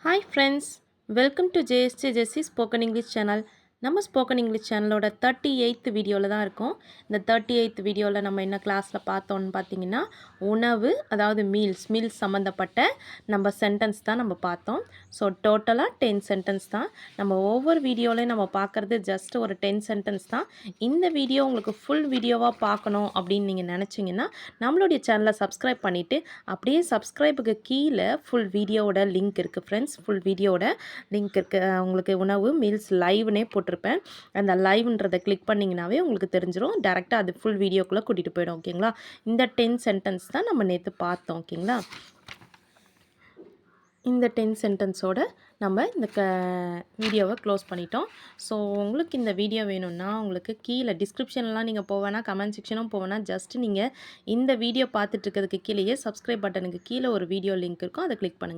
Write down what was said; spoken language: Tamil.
Hi friends, welcome to JSJ Jessy spoken English channel. நம்ம ஸ்போக்கன் இங்கிலீஷ் சேனலோட 38th வீடியோவில் தான் இருக்கோம். இந்த 38th வீடியோவில் நம்ம என்ன கிளாஸில் பார்த்தோன்னு பார்த்தீங்கன்னா, உணவு அதாவது மீல்ஸ் சம்மந்தப்பட்ட நம்ம சென்டென்ஸ் தான் நம்ம பார்த்தோம். ஸோ டோட்டலாக 10 சென்டென்ஸ் தான். நம்ம ஒவ்வொரு வீடியோலையும் நம்ம பார்க்குறது ஜஸ்ட் ஒரு 10 சென்டென்ஸ் தான். இந்த வீடியோ உங்களுக்கு ஃபுல் வீடியோவாக பார்க்கணும் அப்படின்னு நீங்கள் நினச்சிங்கன்னா நம்மளுடைய சேனலை சப்ஸ்கிரைப் பண்ணிவிட்டு அப்படியே சப்ஸ்கிரைபுக்கு கீழே ஃபுல் வீடியோவோட லிங்க் இருக்குது ஃப்ரெண்ட்ஸ். ஃபுல் வீடியோவோட லிங்க் இருக்குது. உங்களுக்கு உணவு மீல்ஸ் லைவ்னே போட்டிருப்பேன். அந்த லைவ்ன்றதை கிளிக் பண்ணிங்கனாவே உங்களுக்கு தெரிஞ்சிடும். டேரெக்டாக அது ஃபுல் வீடியோக்குள்ளே கூட்டிகிட்டு போயிடும். ஓகேங்களா? இந்த 10 சென்டென்ஸ் தான் நம்ம நேற்று பார்த்தோம். ஓகேங்களா? இந்த 10 சென்டென்ஸோடு நம்ம இந்த வீடியோவை க்ளோஸ் பண்ணிட்டோம். ஸோ உங்களுக்கு இந்த வீடியோ வேணும்னா உங்களுக்கு கீழே டிஸ்கிரிப்ஷன்லாம் நீங்கள் போவேன்னா, கமெண்ட் செக்ஷனும் போவேன்னா, ஜஸ்ட் நீங்கள் இந்த வீடியோ பார்த்துட்டு இருக்கிறதுக்கு கீழேயே சப்ஸ்கிரைப் பட்டனுக்கு கீழே ஒரு வீடியோ லிங்க் இருக்கும். அதை கிளிக் பண்ணுங்கள்.